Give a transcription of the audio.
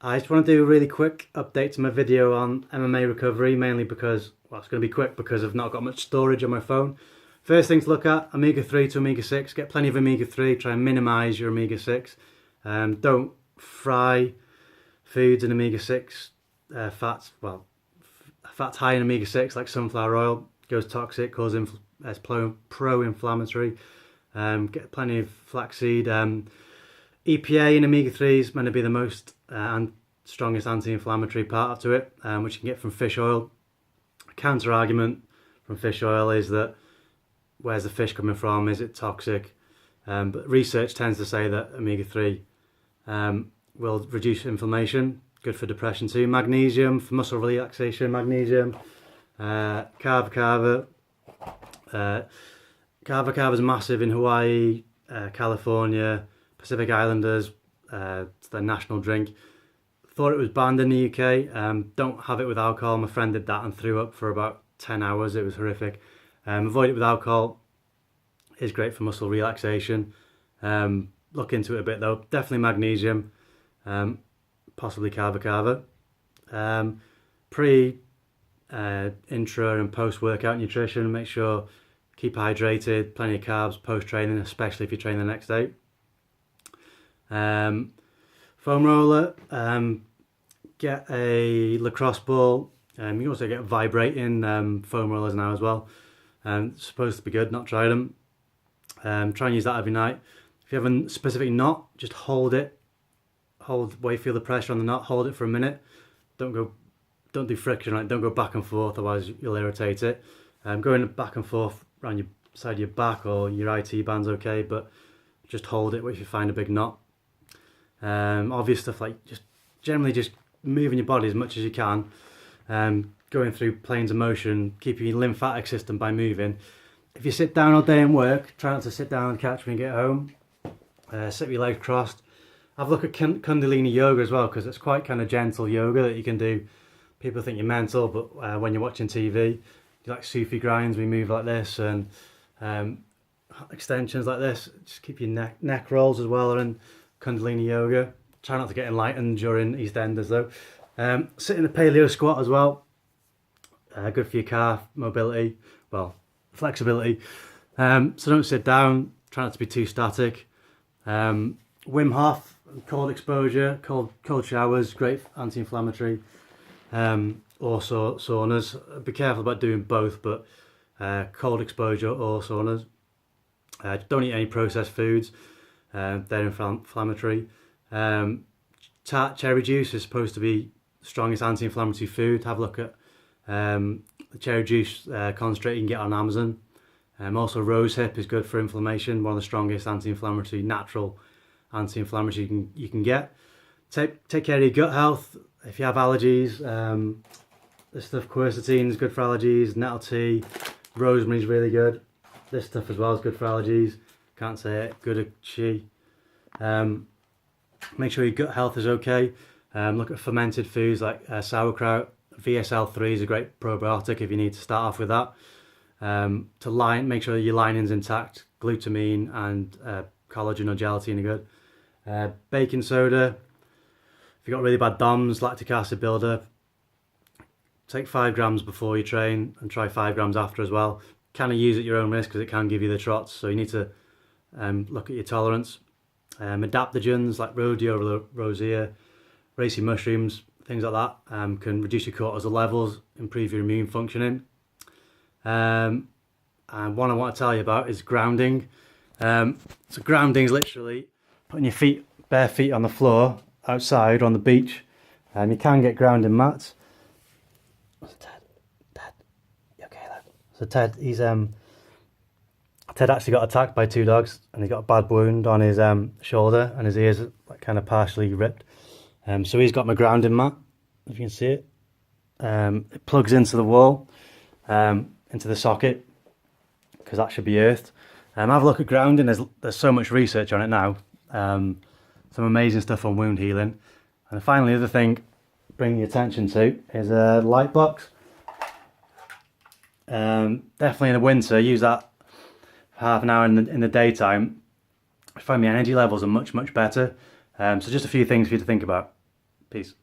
I just want to do a really quick update to my video on MMA Recovery, mainly because, well, it's going to be quick because I've not got much storage on my phone. First thing to look at, omega-3 to omega-6. Get plenty of omega-3, try and minimise your omega-6. Don't fry foods in omega-6 fats. Well, fats high in omega-6 like sunflower oil goes toxic, causes pro-inflammatory. Get plenty of flaxseed. EPA in omega-3 is meant to be the most and strongest anti-inflammatory part to it, which you can get from fish oil. A counter argument from fish oil is that where's the fish coming from? Is it toxic? But research tends to say that omega-3 will reduce inflammation, good for depression too. Magnesium for muscle relaxation. Magnesium, kava. Kava is massive in Hawaii, California, Pacific Islanders. It's their national drink. Thought it was banned in the UK. Don't have it with alcohol. My friend did that and threw up for about 10 hours. It was horrific. Avoid it with alcohol. It's great for muscle relaxation. Look into it a bit though. Definitely magnesium. Possibly kava. Intra and post-workout nutrition. Make sure keep hydrated. Plenty of carbs post-training, especially if you train the next day. Foam roller. Get a lacrosse ball. You can also get vibrating foam rollers now as well. It's supposed to be good, not tried them. Try and use that every night. If you have a specific knot, just hold it. Hold where you feel the pressure on the knot, hold it for a minute. Don't do friction, right? Don't go back and forth, otherwise you'll irritate it. Going back and forth around your side of your back or your IT band's okay, but just hold it if you find a big knot. Obvious stuff like generally just moving your body as much as you can, going through planes of motion, keeping your lymphatic system by moving. If you sit down all day and work, try not to sit down on the couch when you get home. Sit with your legs crossed. Have a look at Kundalini yoga as well, because it's quite kind of gentle yoga that you can do. People think you're mental, but when you're watching TV, you like Sufi grinds, we move like this, and extensions like this. Just keep your neck rolls as well, and Kundalini yoga. Try not to get enlightened during EastEnders though. Sit in the paleo squat as well. Good for your calf mobility, well, flexibility. So don't sit down. Try not to be too static. Wim Hof, cold exposure, cold showers, great anti-inflammatory. Also saunas. Be careful about doing both, but cold exposure or saunas. Don't eat any processed foods. They're inflammatory. Tart cherry juice is supposed to be the strongest anti-inflammatory food. Have a look at the cherry juice concentrate you can get on Amazon. Also rosehip is good for inflammation, one of the strongest anti-inflammatory, natural anti-inflammatory you can get. Take care of your gut health. If you have allergies, this stuff, quercetin is good for allergies, nettle tea, rosemary is really good. This stuff as well is good for allergies. Can't say it, good at chia. Make sure your gut health is okay. Look at fermented foods like sauerkraut. VSL3 is a great probiotic if you need to start off with that. Make sure your lining's intact. Glutamine and collagen or gelatin are good. Baking soda. If you've got really bad DOMS, lactic acid buildup, take 5 grams before you train and try 5 grams after as well. Kind of use at your own risk because it can give you the trots, so you need to look at your tolerance. Adaptogens like rhodiola rosea, racy mushrooms, things like that can reduce your cortisol levels, improve your immune functioning. And one I want to tell you about is grounding. So grounding is literally putting your bare feet on the floor outside on the beach. You can get grounding mats. Ted, you okay, lad? So Ted actually got attacked by 2 dogs, and he got a bad wound on his shoulder, and his ears are kind of partially ripped. So he's got my grounding mat, if you can see it. It plugs into the wall, into the socket, because that should be earthed. Have a look at grounding. There's so much research on it now. Some amazing stuff on wound healing. And finally, the other thing bring your attention to is a LightBox. Definitely in the winter, use that for half an hour in the daytime. I find my energy levels are much better. So just a few things for you to think about. Peace.